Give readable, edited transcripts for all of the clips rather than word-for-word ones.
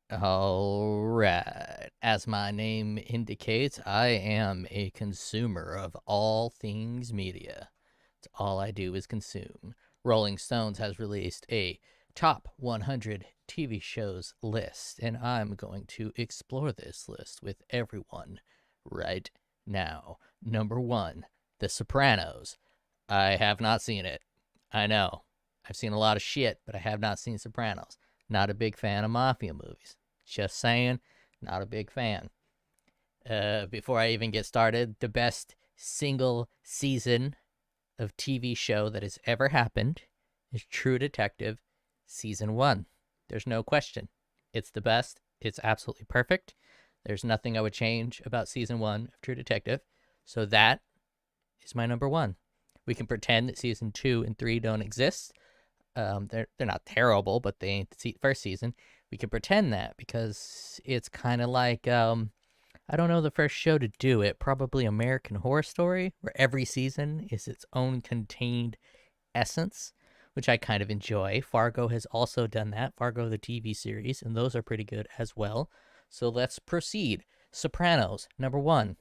All right. As my name indicates, I am a consumer of all things media. It's all I do is consume. Rolling Stones has released a top 100 TV shows list, and I'm going to explore this list with everyone right now. Number 1, The Sopranos. I have not seen it. I know. I've seen a lot of shit, but I have not seen Sopranos. Not a big fan of mafia movies. Just saying, not a big fan. Before I even get started, the best single season of TV show that has ever happened is True Detective Season 1. There's no question. It's the best. It's absolutely perfect. There's nothing I would change about Season 1 of True Detective. So that is my number 1. We can pretend that Season 2 and 3 don't exist. They're not terrible, but they ain't the first season. We can pretend that because it's kind of like I don't know the first show to do it. Probably American Horror Story, where every season is its own contained essence, which I kind of enjoy. Fargo has also done that. Fargo, the TV series, and those are pretty good as well. So let's proceed. Sopranos, number 1.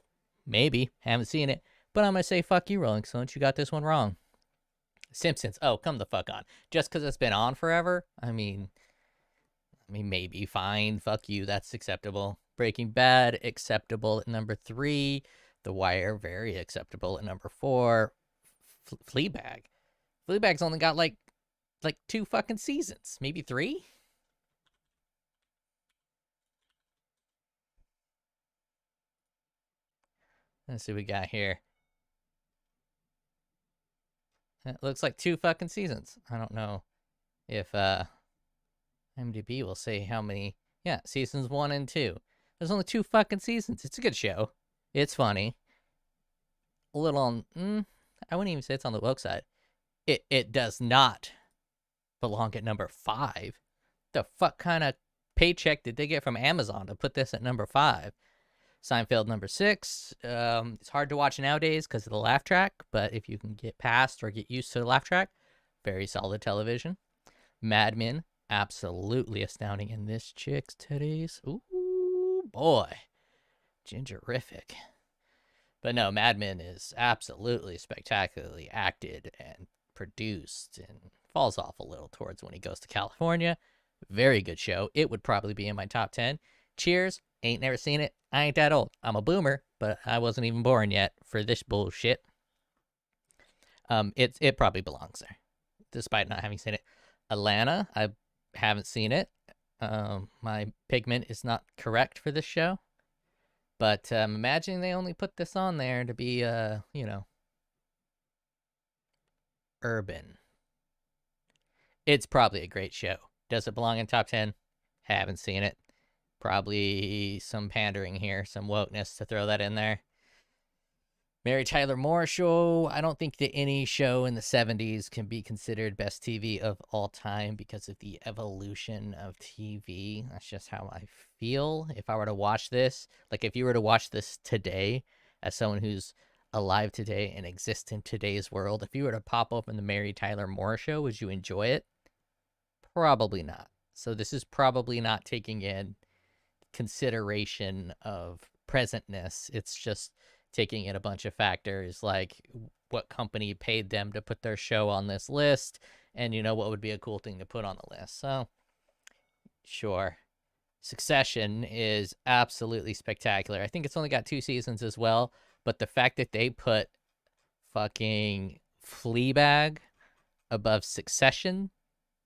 Maybe. Haven't seen it. But I'm going to say, fuck you, Rolling Stones. You got this one wrong. Simpsons. Oh, come the fuck on. Just because it's been on forever? I mean, maybe. Fine. Fuck you. That's acceptable. Breaking Bad, acceptable at number 3. The Wire, very acceptable at number 4. Fleabag. Fleabag's only got like 2 fucking seasons. Maybe 3? Let's see what we got here. It looks like 2 fucking seasons. I don't know if IMDb will say how many. Yeah, seasons 1 and 2. There's only 2 fucking seasons. It's a good show. It's funny. A little on. I wouldn't even say it's on the woke side. It does not belong at number 5. The fuck kind of paycheck did they get from Amazon to put this at number 5? Seinfeld, number 6. It's hard to watch nowadays because of the laugh track, but if you can get past or get used to the laugh track, very solid television. Mad Men, absolutely astounding in this chick's titties. Ooh, boy. Gingerific. But no, Mad Men is absolutely spectacularly acted and produced and falls off a little towards when he goes to California. Very good show. It would probably be in my top 10. Cheers. Ain't never seen it. I ain't that old. I'm a boomer, but I wasn't even born yet for this bullshit. It probably belongs there, despite not having seen it. Atlanta, I haven't seen it. My pigment is not correct for this show. But imagining they only put this on there to be, urban. It's probably a great show. Does it belong in top 10? Haven't seen it. Probably some pandering here, some wokeness to throw that in there. Mary Tyler Moore Show. I don't think that any show in the 70s can be considered best TV of all time because of the evolution of TV. That's just how I feel. If I were to watch this, like if you were to watch this today as someone who's alive today and exists in today's world, if you were to pop open the Mary Tyler Moore Show, would you enjoy it? Probably not. So this is probably not taking in consideration of presentness. It's just taking in a bunch of factors like what company paid them to put their show on this list and what would be a cool thing to put on the list. So sure. Succession is absolutely spectacular. I think it's only got 2 seasons as well, but the fact that they put fucking Fleabag above Succession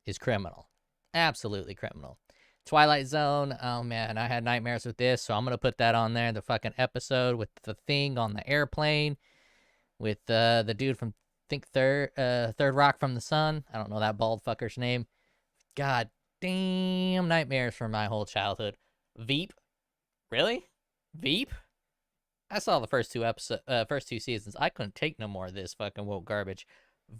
is criminal. Absolutely criminal. Twilight Zone, oh man, I had nightmares with this, so I'm gonna put that on there. The fucking episode with the thing on the airplane, with the dude from Third Rock from the Sun. I don't know that bald fucker's name. God damn nightmares for my whole childhood. Veep, really? Veep? I saw the first 2 seasons. I couldn't take no more of this fucking woke garbage.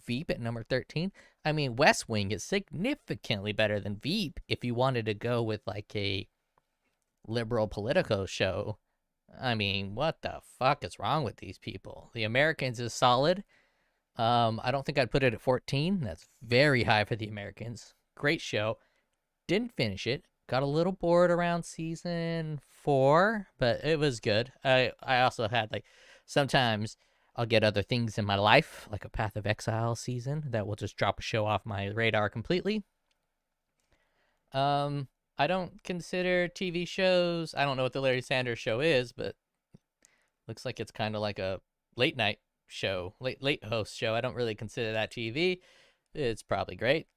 Veep at number 13. I mean, West Wing is significantly better than Veep if you wanted to go with like a liberal Politico show. I mean, what the fuck is wrong with these people? The Americans is solid. I don't think I'd put it at 14. That's very high for the Americans. Great show. Didn't finish it. got a little bored around season 4, but it was good. I also had like sometimes I'll get other things in my life, like a Path of Exile season that will just drop a show off my radar completely. I don't consider TV shows. I don't know what the Larry Sanders Show is, but looks like it's kind of like a late night show, late host show. I don't really consider that TV. It's probably great.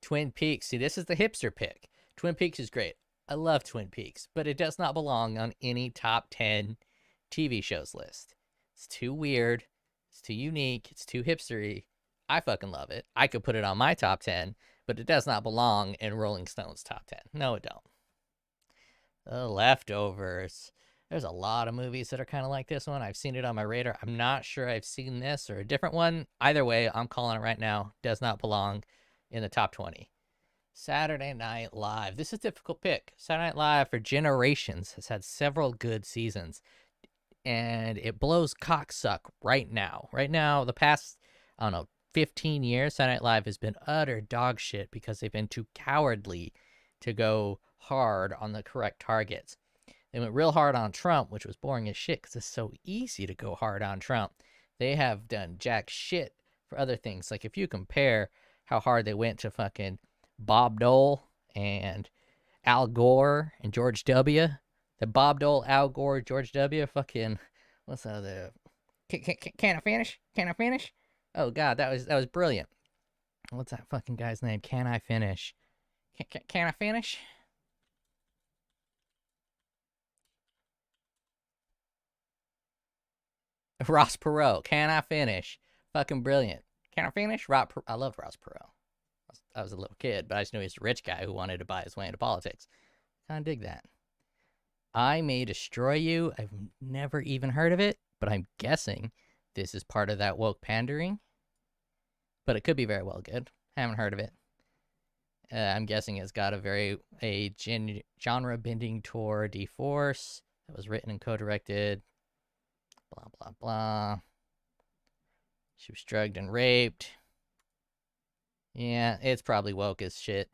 Twin Peaks. See, this is the hipster pick. Twin Peaks is great. I love Twin Peaks, but it does not belong on any top 10 TV shows list. It's too weird. It's too unique. It's too hipstery. I fucking love it. I could put it on my top 10, but it does not belong in Rolling Stone's top 10. No, it don't. The Leftovers. There's a lot of movies that are kind of like this one. I've seen it on my radar. I'm not sure I've seen this or a different one. Either way, I'm calling it right now. Does not belong in the top 20. Saturday Night Live. This is a difficult pick. Saturday Night Live for generations has had several good seasons, and it blows cocksuck right now. Right now, the past, I don't know, 15 years, Saturday Night Live has been utter dog shit because they've been too cowardly to go hard on the correct targets. They went real hard on Trump, which was boring as shit because it's so easy to go hard on Trump. They have done jack shit for other things. Like if you compare how hard they went to fucking Bob Dole and Al Gore and George W. The Bob Dole, Al Gore, George W. Fucking, what's that other? Can I finish? Can I finish? Oh God, that was brilliant. What's that fucking guy's name? Can I finish? Can I finish? Ross Perot. Can I finish? Fucking brilliant. Can I finish? I loved Ross Perot. I was a little kid, but I just knew he was a rich guy who wanted to buy his way into politics. Kind of dig that. I May Destroy You. I've never even heard of it, but I'm guessing this is part of that woke pandering. But it could be very well good. Haven't heard of it. I'm guessing it's got a genre-bending tour de-force that was written and co-directed. Blah, blah, blah. She was drugged and raped. Yeah, it's probably woke as shit.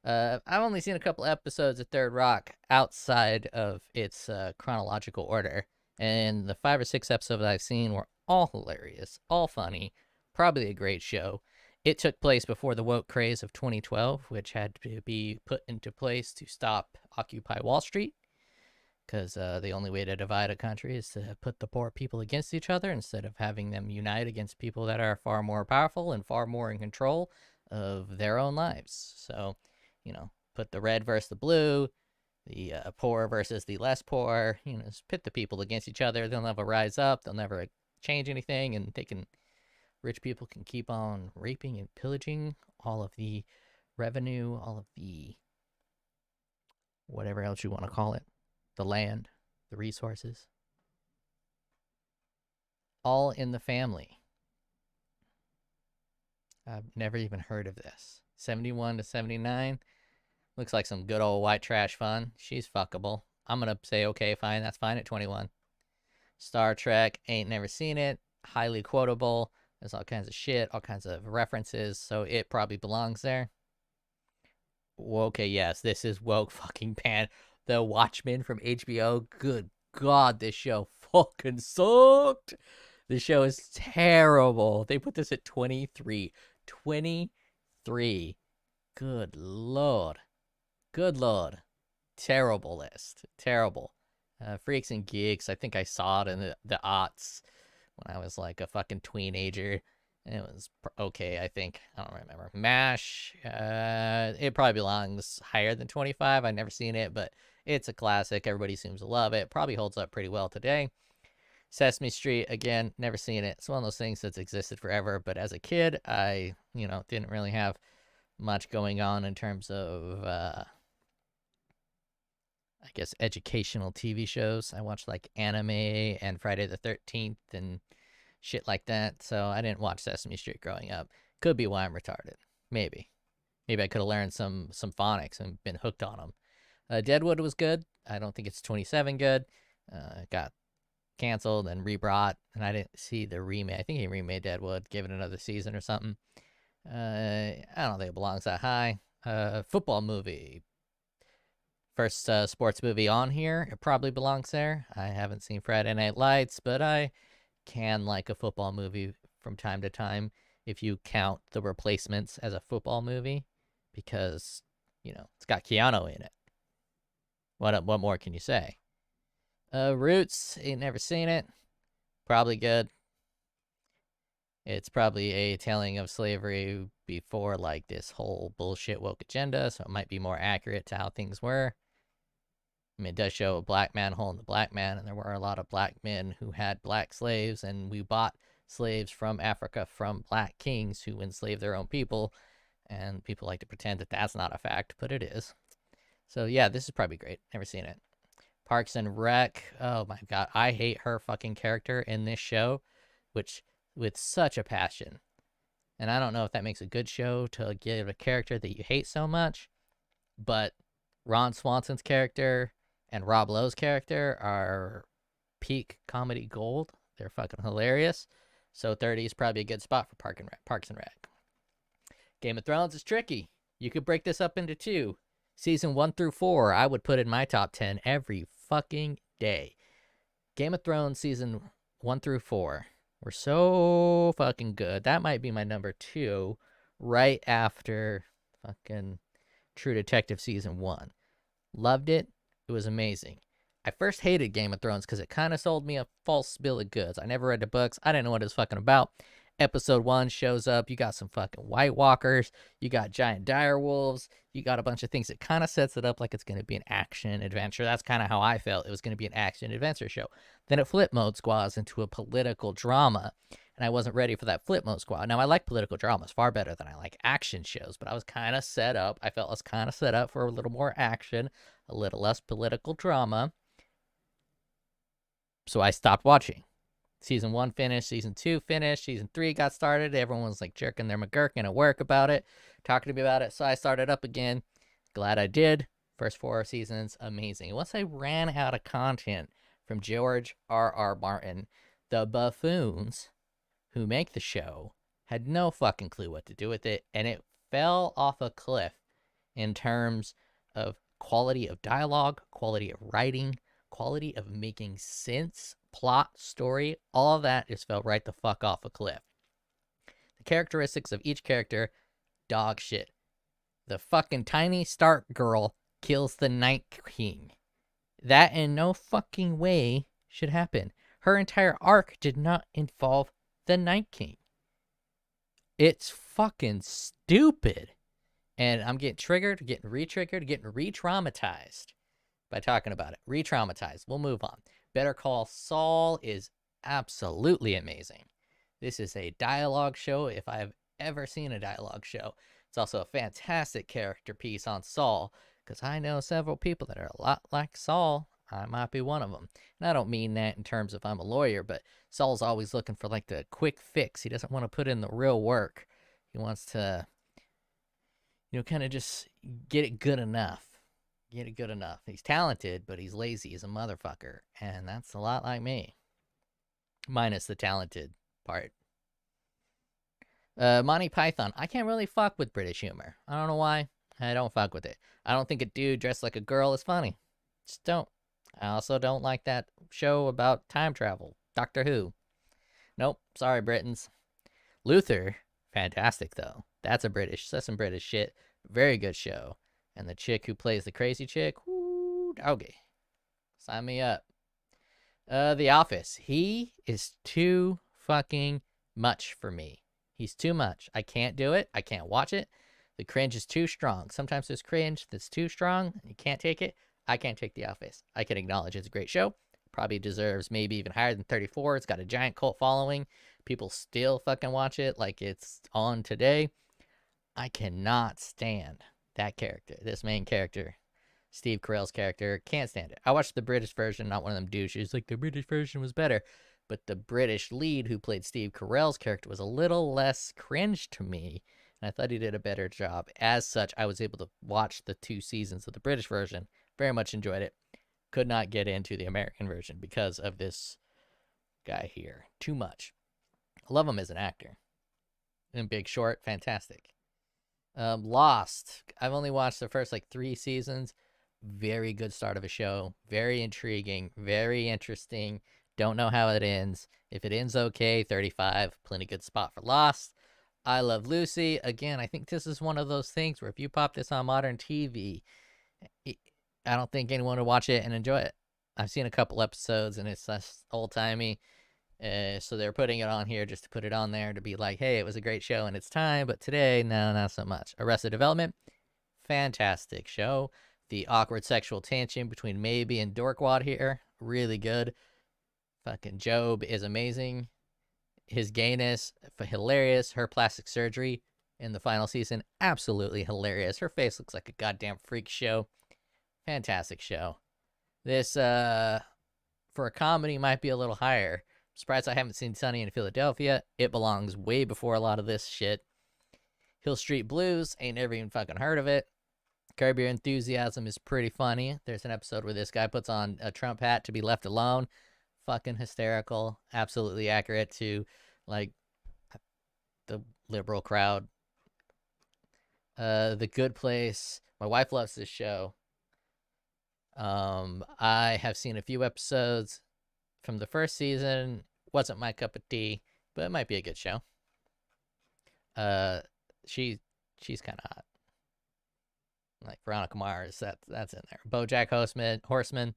I've only seen a couple episodes of Third Rock outside of its chronological order, and the 5 or 6 episodes I've seen were all hilarious, all funny, probably a great show. It took place before the woke craze of 2012, which had to be put into place to stop Occupy Wall Street, because the only way to divide a country is to put the poor people against each other instead of having them unite against people that are far more powerful and far more in control of their own lives. So, put the red versus the blue, the poor versus the less poor, just pit the people against each other. They'll never rise up. They'll never change anything, and rich people can keep on raping and pillaging all of the revenue, all of the whatever else you want to call it, the land, the resources, all in the family. I've never even heard of this. 71 to 79. Looks like some good old white trash fun. She's fuckable. I'm going to say, okay, fine. That's fine at 21. Star Trek. Ain't never seen it. Highly quotable. There's all kinds of shit, all kinds of references. So it probably belongs there. Okay, yes. This is woke fucking pan. The Watchmen from HBO. Good God, this show fucking sucked. This show is terrible. They put this at 23. 23. Good Lord. Good Lord. Terrible list. Terrible. Freaks and Geeks. I think I saw it in the aughts when I was like a fucking teenager. And it was okay, I think. I don't remember. MASH. It probably belongs higher than 25. I've never seen it, but it's a classic. Everybody seems to love it. Probably holds up pretty well today. Sesame Street, again, never seen it. It's one of those things that's existed forever, but as a kid, I, didn't really have much going on in terms of, I guess, educational TV shows. I watched, like, anime and Friday the 13th and shit like that, so I didn't watch Sesame Street growing up. Could be why I'm retarded. Maybe. Maybe I could have learned some phonics and been hooked on them. Deadwood was good. I don't think it's 27 good. Got canceled and rebrought, and I didn't see the remake. I think he remade Deadwood, gave it another season or something. I don't think it belongs that high. Football movie. First sports movie on here. It probably belongs there. I haven't seen Friday Night Lights, but I can like a football movie from time to time if you count The Replacements as a football movie, because, it's got Keanu in it. What more can you say? Roots, ain't never seen it. Probably good. It's probably a telling of slavery before, like, this whole bullshit woke agenda, so it might be more accurate to how things were. I mean, it does show a black man holding the black man, and there were a lot of black men who had black slaves, and we bought slaves from Africa from black kings who enslaved their own people, and people like to pretend that that's not a fact, but it is. So yeah, this is probably great. Never seen it. Parks and Rec. Oh my god, I hate her fucking character in this show, with such a passion. And I don't know if that makes a good show to give a character that you hate so much, but Ron Swanson's character and Rob Lowe's character are peak comedy gold. They're fucking hilarious. So 30 is probably a good spot for Parks and Rec. Game of Thrones is tricky. You could break this up into two. Season 1 through 4, I would put in my top 10 every fucking day. Game of Thrones season 1 through 4 were so fucking good. That might be my number 2, right after fucking True Detective season 1. Loved it. It was amazing. I first hated Game of Thrones because it kind of sold me a false bill of goods. I never read the books. I didn't know what it was fucking about. Episode 1 shows up. You got some fucking White Walkers. You got giant dire wolves. You got a bunch of things that kind of sets it up like it's going to be an action adventure. That's kind of how I felt. It was going to be an action adventure show. Then it flip mode squads into a political drama, and I wasn't ready for that flip mode squad. Now, I like political dramas far better than I like action shows, but I was kind of set up. I felt I was kind of set up for a little more action, a little less political drama. So I stopped watching. Season 1 finished, Season 2 finished, Season 3 got started. Everyone was like jerking their McGurkin at work about it, talking to me about it. So I started up again. Glad I did. First 4 seasons, amazing. Once I ran out of content from George R.R. Martin, the buffoons who make the show had no fucking clue what to do with it, and it fell off a cliff in terms of quality of dialogue, quality of writing, quality of making sense, plot, story. All of that just fell right the fuck off a cliff. The characteristics of each character, dog shit. The fucking tiny Stark girl kills the Night King. That in no fucking way should happen. Her entire arc did not involve the Night King. It's fucking stupid. And I'm getting triggered, getting re-triggered, getting re-traumatized by talking about it. Re-traumatized. We'll move on. Better Call Saul is absolutely amazing. This is a dialogue show if I've ever seen a dialogue show. It's also a fantastic character piece on Saul, because I know several people that are a lot like Saul. I might be one of them. And I don't mean that in terms of I'm a lawyer, but Saul's always looking for like the quick fix. He doesn't want to put in the real work. He wants to, kind of just get it good enough. Get it good enough. He's talented, but he's lazy. He's a motherfucker. And that's a lot like me. Minus the talented part. Monty Python. I can't really fuck with British humor. I don't know why. I don't fuck with it. I don't think a dude dressed like a girl is funny. Just don't. I also don't like that show about time travel. Doctor Who. Nope. Sorry, Britons. Luther. Fantastic, though. That's some British shit. Very good show. And the chick who plays the crazy chick, whoo, doggy. Sign me up. The Office. He is too fucking much for me. He's too much. I can't do it. I can't watch it. The cringe is too strong. Sometimes there's cringe that's too strong. You can't take it. I can't take The Office. I can acknowledge it's a great show. Probably deserves maybe even higher than 34. It's got a giant cult following. People still fucking watch it like it's on today. I cannot stand that character, this main character, Steve Carell's character. Can't stand it. I watched the British version, not one of them douches. Like, the British version was better. But the British lead who played Steve Carell's character was a little less cringe to me. And I thought he did a better job. As such, I was able to watch the 2 seasons of the British version. Very much enjoyed it. Could not get into the American version because of this guy here. Too much. I love him as an actor. In Big Short, fantastic. Lost. I've only watched the first 3 seasons. very good start of a show. Very intriguing, very interesting. Don't know how it ends. If it ends okay, 35, plenty good spot for Lost. I Love Lucy. Again, I think this is one of those things where if you pop this on modern TV, I don't think anyone would watch it and enjoy it. I've seen a couple episodes and it's just old timey. So they're putting it on here just to put it on there to be like, hey, it was a great show in its time, but today, no, not so much. Arrested Development, fantastic show. The awkward sexual tension between Maybe and Dorkwad here, really good. Fucking Job is amazing. His gayness, hilarious. Her plastic surgery in the final season, absolutely hilarious. Her face looks like a goddamn freak show. Fantastic show. This, for a comedy, might be a little higher. Surprised I haven't seen Sunny in Philadelphia. It belongs way before a lot of this shit. Hill Street Blues, ain't never even fucking heard of it. Curb Your Enthusiasm is pretty funny. There's an episode where this guy puts on a Trump hat to be left alone. Fucking hysterical. Absolutely accurate to, like, the liberal crowd. The Good Place. My wife loves this show. I have seen a few episodes from the first season. Wasn't my cup of tea, but it might be a good show. She's kind of hot. Like Veronica Mars, that's in there. BoJack Horseman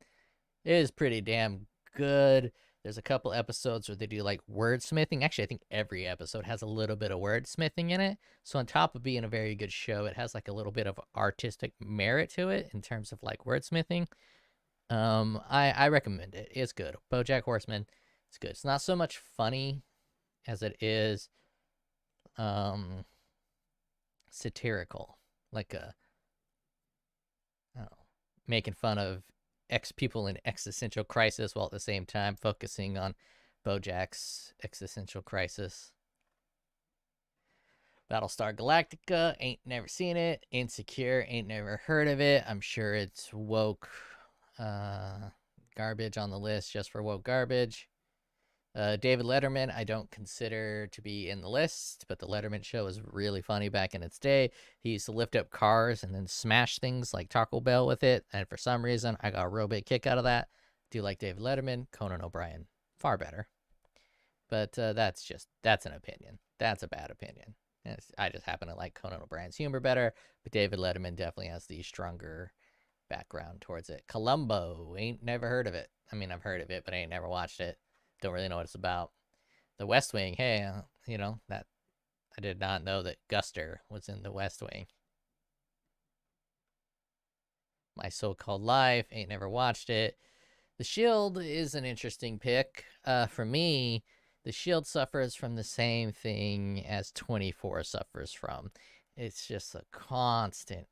is pretty damn good. There's a couple episodes where they do like wordsmithing. Actually, I think every episode has a little bit of wordsmithing in it. So on top of being a very good show, it has like a little bit of artistic merit to it in terms of like wordsmithing. I recommend it. It's good. BoJack Horseman, it's good. It's not so much funny as it is satirical, like making fun of people in existential crisis while at the same time focusing on BoJack's existential crisis. Battlestar Galactica, ain't never seen it. Insecure, ain't never heard of it. I'm sure it's woke garbage on the list just for woke garbage. David Letterman, I don't consider to be in the list, but the Letterman show was really funny back in its day. He used to lift up cars and then smash things like Taco Bell with it, and for some reason, I got a real big kick out of that. Do like David Letterman, Conan O'Brien, far better. But that's an opinion. That's a bad opinion. I just happen to like Conan O'Brien's humor better, but David Letterman definitely has the stronger background towards it. Columbo, ain't never heard of it. I mean, I've heard of it, but I ain't never watched it. Don't really know what it's about. The West Wing, hey, that I did not know that Guster was in The West Wing. My So-Called Life, ain't never watched it. The Shield is an interesting pick. For me, The Shield suffers from the same thing as 24 suffers from. It's just a constant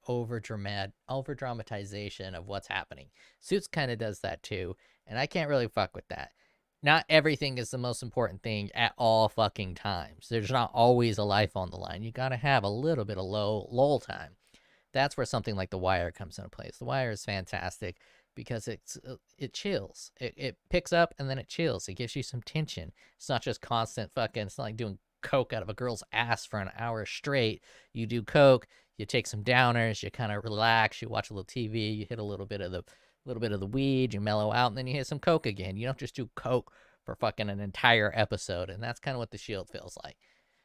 over-dramatization of what's happening. Suits kind of does that too, and I can't really fuck with that. Not everything is the most important thing at all fucking times. There's not always a life on the line. You gotta have a little bit of lull time. That's where something like The Wire comes into place. The Wire is fantastic because it chills. It picks up and then it chills. It gives you some tension. It's not just constant fucking. It's not like doing coke out of a girl's ass for an hour straight. You do coke, you take some downers, you kind of relax, you watch a little TV, you hit a little bit of the weed, you mellow out, and then you hit some coke again. You don't just do coke for fucking an entire episode, and that's kind of what The Shield feels like.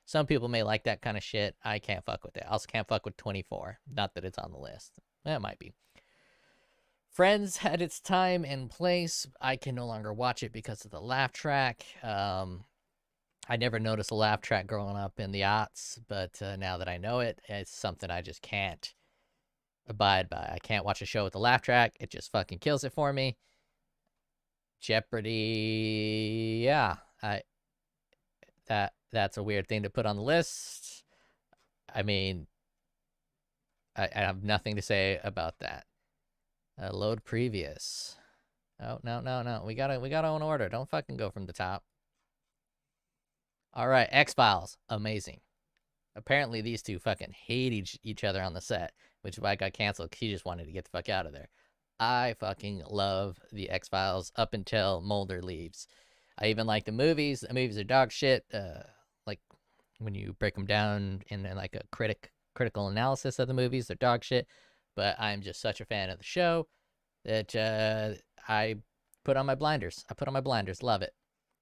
Some people may like that kind of shit. I can't fuck with it. I also can't fuck with 24. Not that it's on the list. It might be. Friends had its time and place. I can no longer watch it because of the laugh track. I never noticed a laugh track growing up in the aughts, but now that I know it, it's something I just can't abide by. I can't watch a show with a laugh track. It just fucking kills it for me. Jeopardy, yeah. That's a weird thing to put on the list. I mean, I have nothing to say about that. Load previous. Oh, no. We gotta own order. Don't fucking go from the top. All right, X-Files, amazing. Apparently, these two fucking hate each other on the set, which is why it got canceled, because he just wanted to get the fuck out of there. I fucking love the X-Files up until Mulder leaves. I even like the movies. The movies are dog shit. Like, when you break them down in like a critical analysis of the movies, they're dog shit. but I'm just such a fan of the show that I put on my blinders. Love it.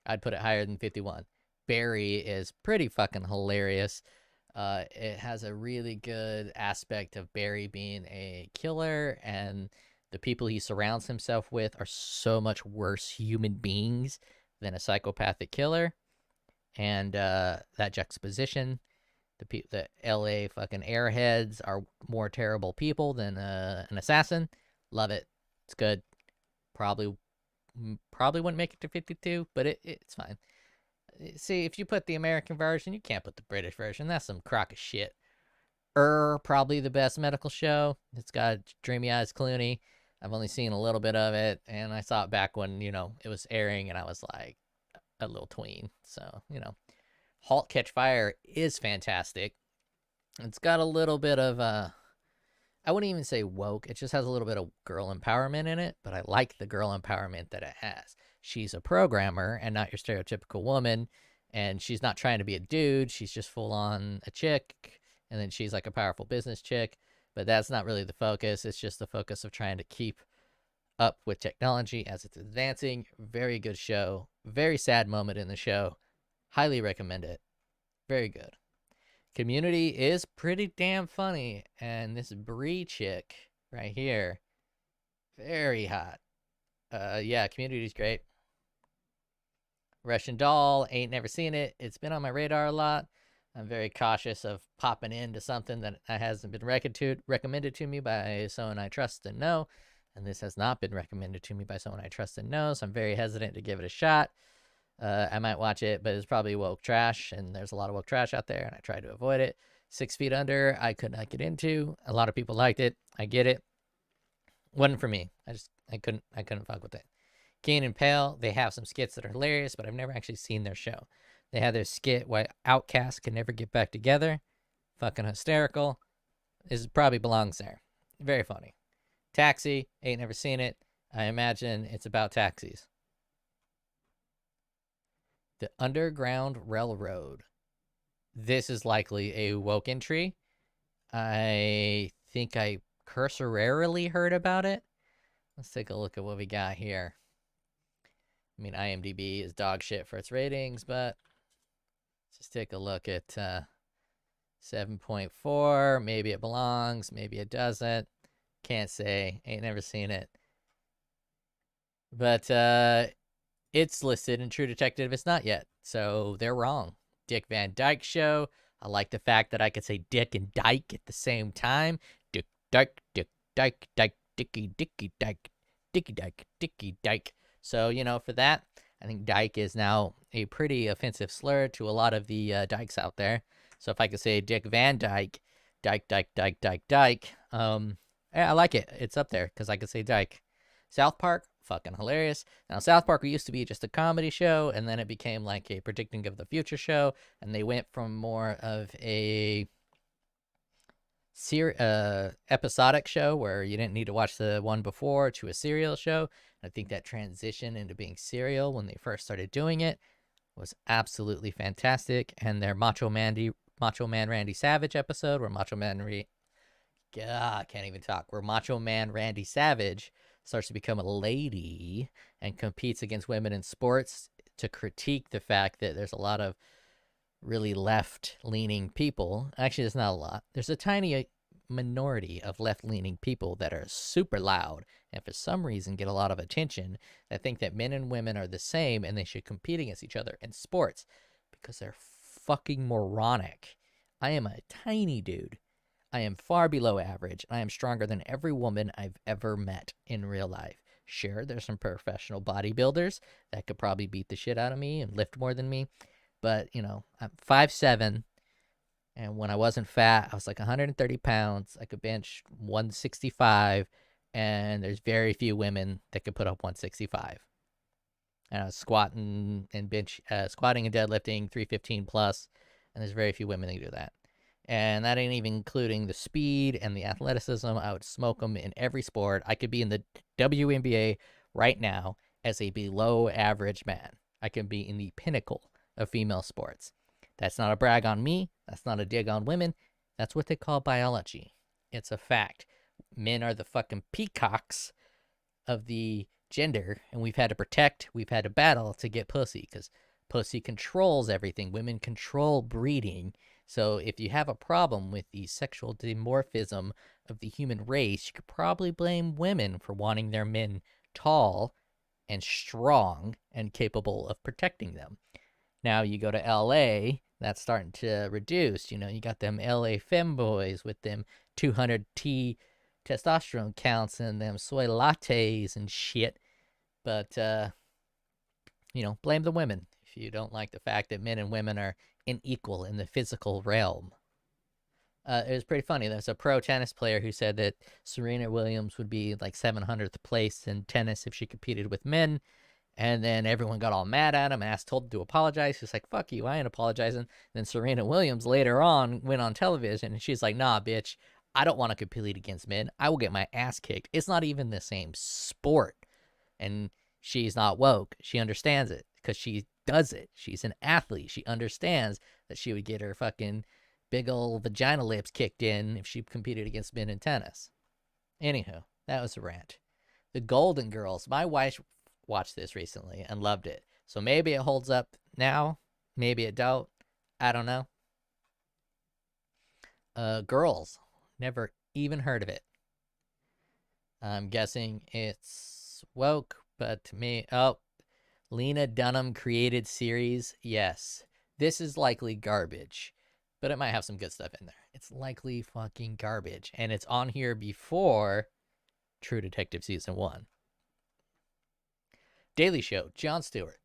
I'd put it higher than 51. Barry is pretty fucking hilarious. It has a really good aspect of Barry being a killer, and the people he surrounds himself with are so much worse human beings than a psychopathic killer. And that juxtaposition, the LA fucking airheads are more terrible people than an assassin. Love it. It's good. Probably wouldn't make it to 52, but it's fine. See, if you put the American version, you can't put the British version. That's some crock of shit. Probably the best medical show. It's got Dreamy Eyes Clooney. I've only seen a little bit of it, and I saw it back when, it was airing, and I was like a little tween. So, Halt, Catch, Fire is fantastic. It's got a little bit of, I wouldn't even say woke. It just has a little bit of girl empowerment in it, but I like the girl empowerment that it has. She's a programmer and not your stereotypical woman, and she's not trying to be a dude. She's just full on a chick, and then she's like a powerful business chick, but that's not really the focus. It's just the focus of trying to keep up with technology as it's advancing. Very good show. Very sad moment in the show. Highly recommend it. Very good. Community is pretty damn funny, and this Brie chick right here, very hot. Yeah, Community's great. Russian Doll, ain't never seen it. It's been on my radar a lot. I'm very cautious of popping into something that hasn't been recommended to me by someone I trust and know, and this has not been recommended to me by someone I trust and know, so I'm very hesitant to give it a shot. I might watch it, but it's probably woke trash, and there's a lot of woke trash out there, and I try to avoid it. 6 Feet Under, I could not get into. A lot of people liked it. I get it. Wasn't for me. I couldn't fuck with it. Keen and Pale, they have some skits that are hilarious, but I've never actually seen their show. They had their skit why outcasts can never get back together. Fucking hysterical. This probably belongs there. Very funny. Taxi, ain't never seen it. I imagine it's about taxis. The Underground Railroad. This is likely a woke entry. I think I cursorily heard about it. Let's take a look at what we got here. I mean, IMDb is dog shit for its ratings, but let's just take a look at 7.4. Maybe it belongs, maybe it doesn't. Can't say. Ain't never seen it. But it's listed in True Detective. It's not yet, so they're wrong. Dick Van Dyke Show. I like the fact that I could say Dick and Dyke at the same time. Dick, Dyke, Dick, Dyke, Dyke, Dicky, Dicky, Dyke, Dicky, Dyke, Dicky, Dyke. So, for that, I think Dyke is now a pretty offensive slur to a lot of the Dykes out there. So if I could say Dick Van Dyke, Dyke, Dyke, Dyke, Dyke, Dyke, yeah, I like it. It's up there because I could say Dyke. South Park, fucking hilarious. Now, South Park used to be just a comedy show, and then it became like a predicting of the future show, and they went from more of a episodic show where you didn't need to watch the one before to a serial show. I think that transition into being serial when they first started doing it was absolutely fantastic. And their Macho Man Randy Savage episode where Macho Man Randy Savage starts to become a lady and competes against women in sports to critique the fact that there's a lot of really left-leaning people. Actually, there's not a lot. There's a tiny minority of left-leaning people that are super loud and for some reason get a lot of attention that think that men and women are the same and they should compete against each other in sports because they're fucking moronic. I am a tiny dude. I am far below average. I am stronger than every woman I've ever met in real life. Sure, there's some professional bodybuilders that could probably beat the shit out of me and lift more than me. But, I'm 5'7", and when I wasn't fat, I was like 130 pounds. I could bench 165, and there's very few women that could put up 165. And I was squatting and deadlifting 315 plus, and there's very few women that can do that. And that ain't even including the speed and the athleticism. I would smoke them in every sport. I could be in the WNBA right now as a below average man. I can be in the pinnacle of female sports. That's not a brag on me. That's not a dig on women. That's what they call biology. It's a fact. men are the fucking peacocks of the gender, and we've had to battle to get pussy, because pussy controls everything. Women control breeding. So if you have a problem with the sexual dimorphism of the human race, you could probably blame women for wanting their men tall and strong and capable of protecting them. Now you go to LA, that's starting to reduce. You got them LA femboys with them 200 T testosterone counts and them soy lattes and shit. But, blame the women if you don't like the fact that men and women are unequal in the physical realm. It was pretty funny. There's a pro tennis player who said that Serena Williams would be like 700th place in tennis if she competed with men. And then everyone got all mad at him, told to apologize. He's like, fuck you, I ain't apologizing. And then Serena Williams later on went on television and she's like, nah, bitch, I don't want to compete against men. I will get my ass kicked. It's not even the same sport. And she's not woke. She understands it because she does it. She's an athlete. She understands that she would get her fucking big old vagina lips kicked in if she competed against men in tennis. Anywho, that was a rant. The Golden Girls. My wife watched this recently and loved it. So maybe it holds up now. Maybe it don't. I don't know. Girls. Never even heard of it. I'm guessing it's woke, but to me... Oh, Lena Dunham created series. Yes. This is likely garbage, but it might have some good stuff in there. It's likely fucking garbage. And it's on here before True Detective Season 1. Daily Show, Jon Stewart.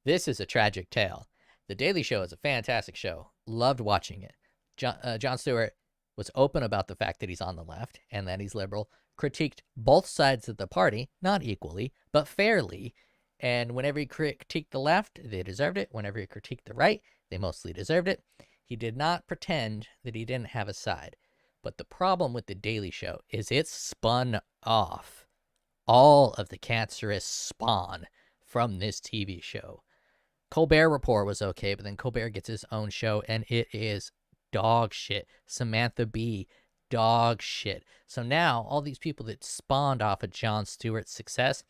This is a tragic tale. The Daily Show is a fantastic show. Loved watching it. Jon Stewart was open about the fact that he's on the left and that he's liberal, critiqued both sides of the party, not equally, but fairly. And whenever he critiqued the left, they deserved it. Whenever he critiqued the right, they mostly deserved it. He did not pretend that he didn't have a side. But the problem with The Daily Show is it spun off all of the cancerous spawn from this TV show. Colbert Report was okay, but then Colbert gets his own show, and it is dog shit. Samantha Bee, dog shit. So now, all these people that spawned off of Jon Stewart's success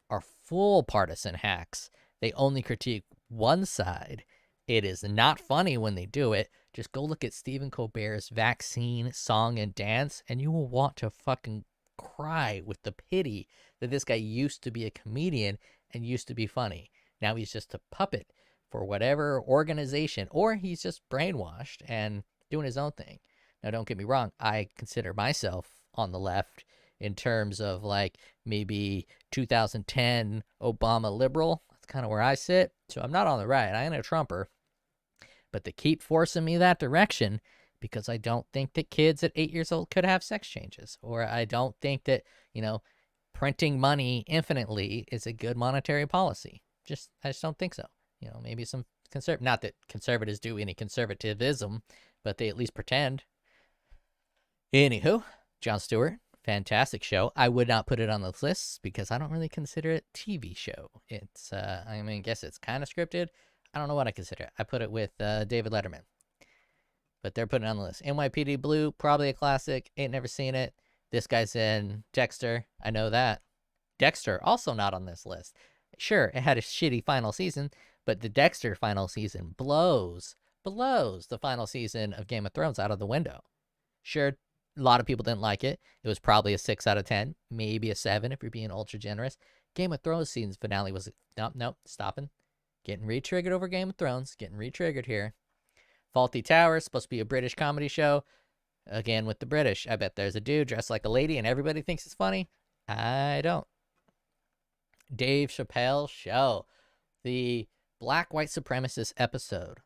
are full partisan hacks. They only critique one side. It is not funny when they do it. Just go look at Stephen Colbert's Vaccine Song and Dance, and you will want to fucking cry with the pity that this guy used to be a comedian and used to be funny. Now he's just a puppet for whatever organization, or he's just brainwashed and doing his own thing. Now, don't get me wrong. I consider myself on the left in terms of like maybe 2010 Obama liberal. That's kind of where I sit. So I'm not on the right. I ain't a Trumper. But they keep forcing me that direction because I don't think that kids at 8 years old could have sex changes. Or I don't think that, printing money infinitely is a good monetary policy. I just don't think so. Maybe some not that conservatives do any conservatism, but they at least pretend. Anywho, Jon Stewart, fantastic show. I would not put it on the list because I don't really consider it TV show. It's, I guess it's kind of scripted. I don't know what I consider it. I put it with David Letterman. But they're putting it on the list. NYPD Blue, probably a classic. Ain't never seen it. This guy's in Dexter. I know that. Dexter, also not on this list. Sure, it had a shitty final season, but the Dexter final season blows the final season of Game of Thrones out of the window. Sure, a lot of people didn't like it. It was probably a 6 out of 10, maybe a 7 if you're being ultra generous. Game of Thrones season's finale was, nope, stopping. Getting re-triggered over Game of Thrones. Getting re-triggered here. Fawlty Towers, supposed to be a British comedy show. Again, with the British. I bet there's a dude dressed like a lady and everybody thinks it's funny. I don't. Dave Chappelle Show. The Black White Supremacist episode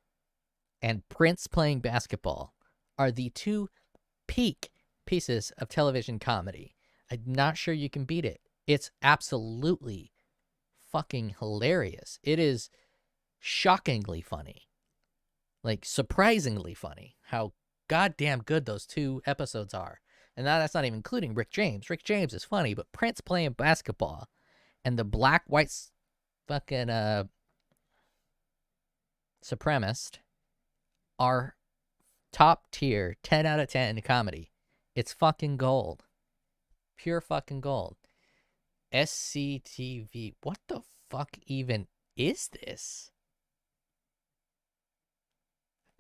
and Prince playing basketball are the two peak pieces of television comedy. I'm not sure you can beat it. It's absolutely fucking hilarious. It is shockingly funny. Like, surprisingly funny. How goddamn good those two episodes are. And that's not even including Rick James. Rick James is funny, but Prince playing basketball and the black white fucking supremacist are top tier 10 out of 10 comedy. It's fucking gold. Pure fucking gold. SCTV. What the fuck even is this?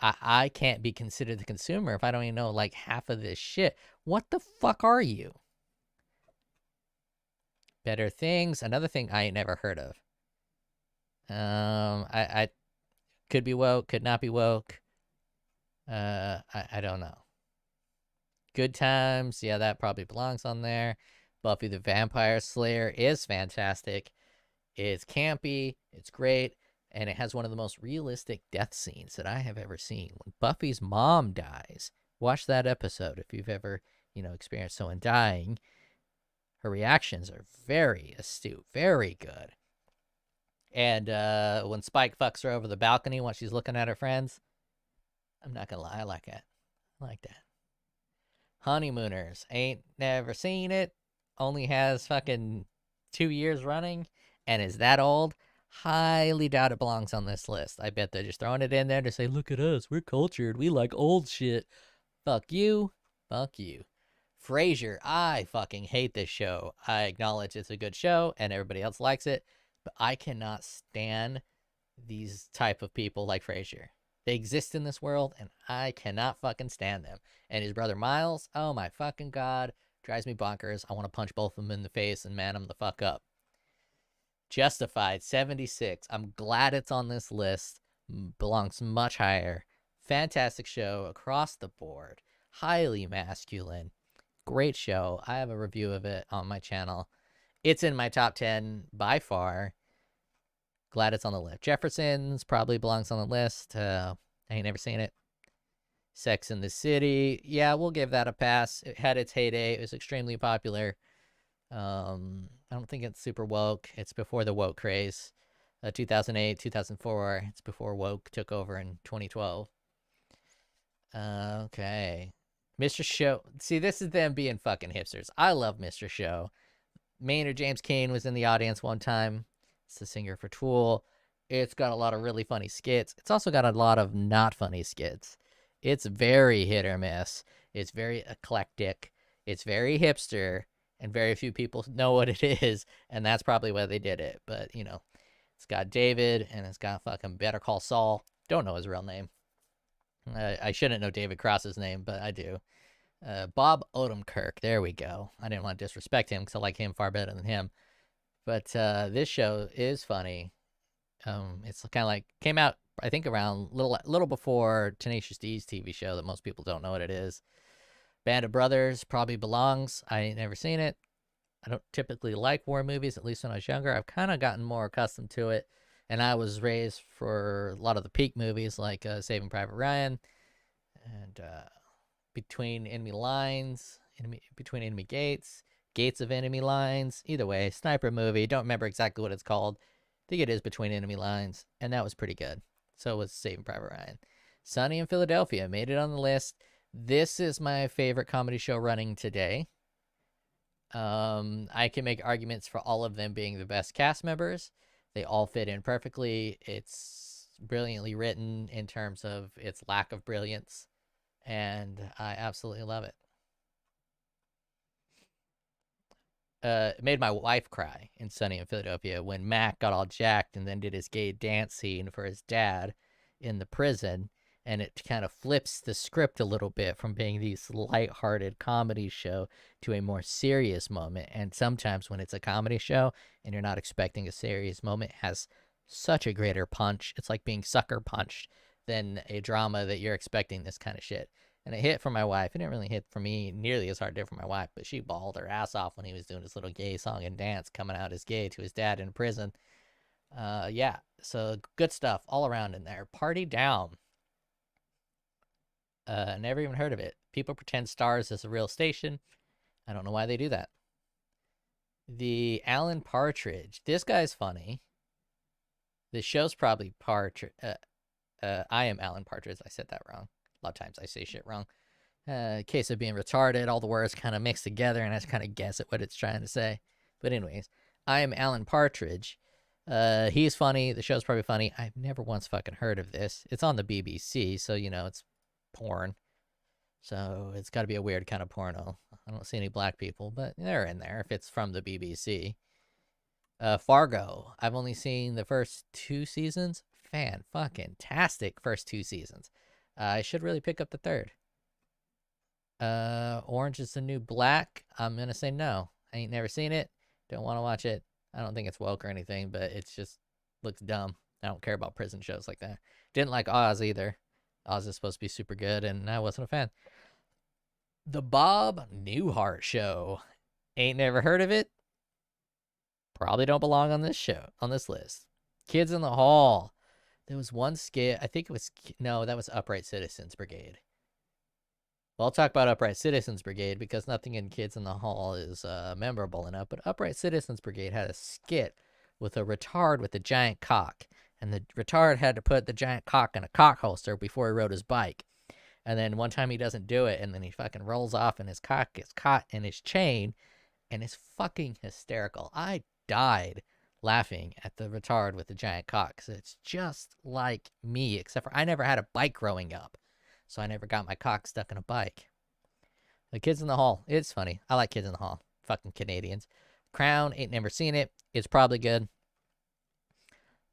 I can't be considered the consumer if I don't even know like half of this shit. What the fuck are you? Better Things. Another thing I ain't never heard of. I could be woke, could not be woke. I don't know. Good Times. Yeah, that probably belongs on there. Buffy the Vampire Slayer is fantastic. It's campy. It's great. And it has one of the most realistic death scenes that I have ever seen. When Buffy's mom dies, watch that episode if you've ever, experienced someone dying. Her reactions are very astute, very good. And when Spike fucks her over the balcony while she's looking at her friends, I'm not gonna lie, I like that. I like that. Honeymooners. Ain't never seen it. Only has fucking 2 years running and is that old. Highly doubt it belongs on this list. I bet they're just throwing it in there to say, look at us, we're cultured, we like old shit. Fuck you. Fuck you. Frasier. I fucking hate this show. I acknowledge it's a good show and everybody else likes it, but I cannot stand these type of people like Frasier. They exist in this world and I cannot fucking stand them. And his brother Miles, oh my fucking god, drives me bonkers. I want to punch both of them in the face and man them the fuck up. Justified, 76. I'm glad it's on this list. Belongs much higher. Fantastic show across the board. Highly masculine. Great show. I have a review of it on my channel. It's in my top 10 by far. Glad it's on the list. Jefferson's probably belongs on the list. I ain't never seen it. Sex and the City. Yeah, we'll give that a pass. It had its heyday. It was extremely popular. I don't think it's super woke. It's before the woke craze. 2008, 2004. It's before woke took over in 2012. Okay. Mr. Show. See, this is them being fucking hipsters. I love Mr. Show. Maynard James Kane was in the audience one time. It's the singer for Tool. It's got a lot of really funny skits. It's also got a lot of not funny skits. It's very hit or miss. It's very eclectic. It's very hipster. And very few people know what it is. And that's probably why they did it. But, it's got David and it's got fucking Better Call Saul. Don't know his real name. I shouldn't know David Cross's name, but I do. Bob Odenkirk. There we go. I didn't want to disrespect him because I like him far better than him. But this show is funny. It's kind of like came out, I think, around little before Tenacious D's TV show that most people don't know what it is. Band of Brothers probably belongs. I ain't never seen it. I don't typically like war movies, at least when I was younger. I've kind of gotten more accustomed to it. And I was raised for a lot of the peak movies like Saving Private Ryan and Between Enemy Lines, Between Enemy Gates, Gates of Enemy Lines. Either way, sniper movie. Don't remember exactly what it's called. I think it is Between Enemy Lines. And that was pretty good. So was Saving Private Ryan. Sunny in Philadelphia made it on the list. This is my favorite comedy show running today. I can make arguments for all of them being the best cast members. They all fit in perfectly. It's brilliantly written in terms of its lack of brilliance. And I absolutely love it. It made my wife cry in Sunny in Philadelphia when Mac got all jacked and then did his gay dance scene for his dad in the prison. And it kind of flips the script a little bit from being these lighthearted comedy show to a more serious moment. And sometimes when it's a comedy show and you're not expecting a serious moment, it has such a greater punch. It's like being sucker punched than a drama that you're expecting this kind of shit. And it hit for my wife. It didn't really hit for me nearly as hard as it did for my wife, but she bawled her ass off when he was doing his little gay song and dance, coming out as gay to his dad in prison. Yeah, so good stuff all around in there. Party Down. Never even heard of it. People pretend Stars is a real station. I don't know why they do that. The Alan Partridge. This guy's funny. The show's probably Partridge. I am Alan Partridge. I said that wrong. A lot of times I say shit wrong. Case of being retarded. All the words kind of mixed together and I just kind of guess at what it's trying to say. But anyways, I am Alan Partridge. He's funny. The show's probably funny. I've never once fucking heard of this. It's on the BBC, so it's porn. So it's got to be a weird kind of porno. I don't see any black people, but they're in there if it's from the BBC. Fargo. I've only seen the first 2 seasons. Fan-fucking-tastic first 2 seasons. I should really pick up the third. Orange is the New Black. I'm going to say no. I ain't never seen it. Don't want to watch it. I don't think it's woke or anything, but it's just looks dumb. I don't care about prison shows like that. Didn't like Oz either. Oz is supposed to be super good, and I wasn't a fan. The Bob Newhart Show. Ain't never heard of it. Probably don't belong on this show, on this list. Kids in the Hall. There was one skit. I think it was, no, that was Upright Citizens Brigade. Well, I'll talk about Upright Citizens Brigade because nothing in Kids in the Hall is memorable enough. But Upright Citizens Brigade had a skit with a retard with a giant cock. And the retard had to put the giant cock in a cock holster before he rode his bike. And then one time he doesn't do it, and then he fucking rolls off, and his cock gets caught in his chain, and it's fucking hysterical. I died laughing at the retard with the giant cock, because it's just like me, except for I never had a bike growing up, so I never got my cock stuck in a bike. The Kids in the Hall, it's funny. I like Kids in the Hall. Fucking Canadians. Crown, ain't never seen it. It's probably good.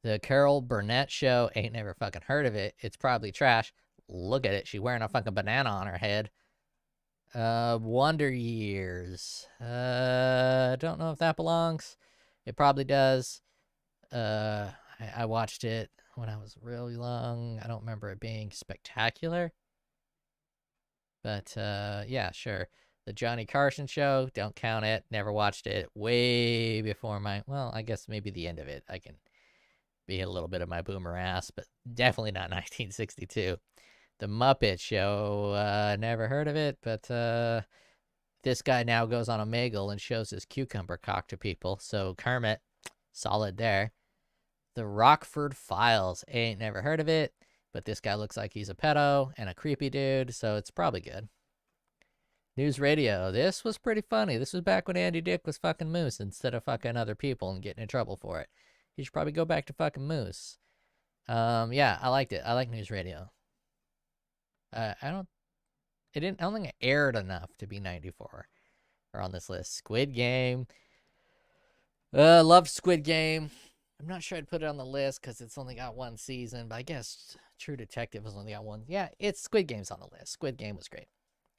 The Carol Burnett Show, ain't never fucking heard of it. It's probably trash. Look at it. She's wearing a fucking banana on her head. Wonder Years. Don't know if that belongs. It probably does. I watched it when I was really young. I don't remember it being spectacular. But, yeah, sure. The Johnny Carson Show, don't count it. Never watched it. Way before my, well, I guess maybe the end of it. I can be a little bit of my boomer ass, but definitely not 1962. The Muppet Show, never heard of it, but this guy now goes on Omegle and shows his cucumber cock to people. So Kermit, solid there. The Rockford Files, ain't never heard of it, but this guy looks like he's a pedo and a creepy dude, so it's probably good. News Radio, this was pretty funny. This was back when Andy Dick was fucking Moose instead of fucking other people and getting in trouble for it. He should probably go back to fucking Moose. Yeah, I liked it. I like News Radio. I don't think it aired enough to be 94 or on this list. Squid Game. Loved Squid Game. I'm not sure I'd put it on the list because it's only got 1 season, but I guess True Detective has only got 1. Yeah, it's Squid Game's on the list. Squid Game was great.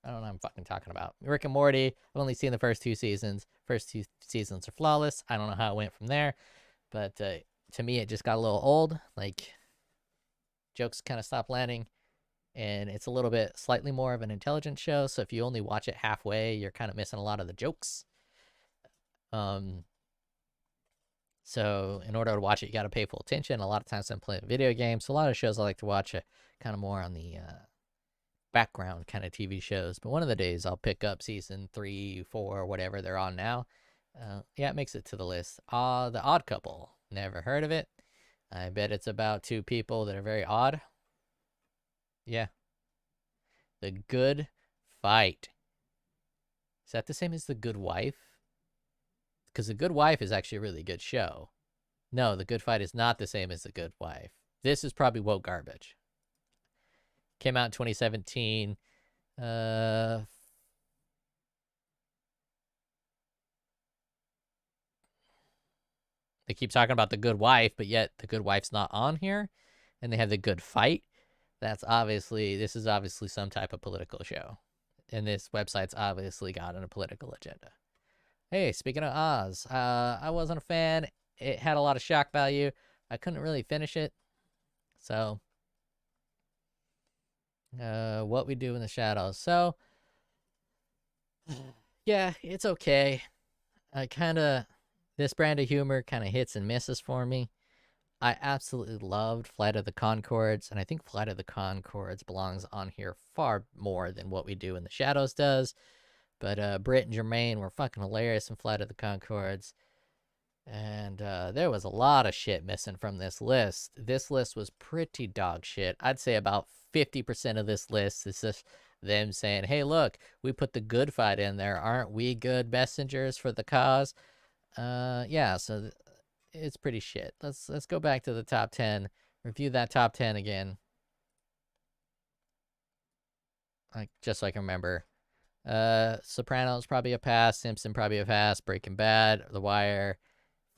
I don't know what I'm fucking talking about. Rick and Morty, I've only seen the first 2 seasons. First 2 seasons are flawless. I don't know how it went from there, but to me, it just got a little old. Like, jokes kind of stopped landing. And it's a little bit slightly more of an intelligent show, so if you only watch it halfway, you're kind of missing a lot of the jokes. So in order to watch it, you got to pay full attention. A lot of times I'm playing video games, so a lot of shows I like to watch kind of more on the background kind of TV shows. But one of the days I'll pick up season 3, 4, whatever they're on now. Yeah, it makes it to the list. The Odd Couple, never heard of it. I bet it's about 2 people that are very odd. Yeah. The Good Fight. Is that the same as The Good Wife? Because The Good Wife is actually a really good show. No, The Good Fight is not the same as The Good Wife. This is probably woke garbage. Came out in 2017. They keep talking about The Good Wife, but yet The Good Wife's not on here. And they have The Good Fight. This is obviously some type of political show. And this website's obviously got a political agenda. Hey, speaking of Oz, I wasn't a fan. It had a lot of shock value. I couldn't really finish it. So, What We Do in the Shadows. So, yeah, it's okay. This brand of humor kind of hits and misses for me. I absolutely loved Flight of the Conchords, and I think Flight of the Conchords belongs on here far more than What We Do in the Shadows does. But Britt and Jermaine were fucking hilarious in Flight of the Conchords. And there was a lot of shit missing from this list. This list was pretty dog shit. I'd say about 50% of this list is just them saying, hey, look, we put the good fight in there. Aren't we good messengers for the cause? Yeah, so it's pretty shit. Let's go back to the top 10. Review that top 10 again. just so I can remember. Sopranos probably a pass. Simpson probably a pass. Breaking Bad, The Wire,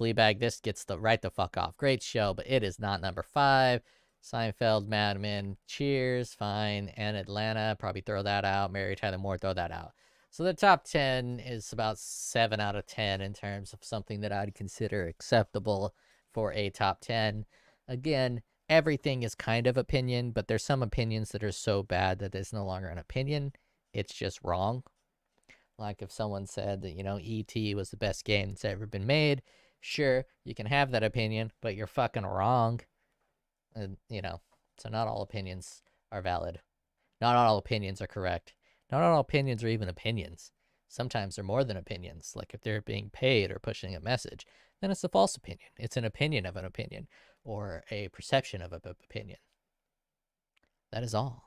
Fleabag. This gets right the fuck off. Great show, but it is not number 5. Seinfeld, Mad Men, Cheers, fine. And Atlanta, probably throw that out. Mary Tyler Moore, throw that out. So the top 10 is about 7 out of 10 in terms of something that I'd consider acceptable for a top 10. Again, everything is kind of opinion, but there's some opinions that are so bad that it's no longer an opinion. It's just wrong. Like if someone said that, E.T. was the best game that's ever been made, sure, you can have that opinion, but you're fucking wrong. And, so not all opinions are valid. Not all opinions are correct. Not all opinions are even opinions. Sometimes they're more than opinions. Like if they're being paid or pushing a message, then it's a false opinion. It's an opinion of an opinion or a perception of an opinion. That is all.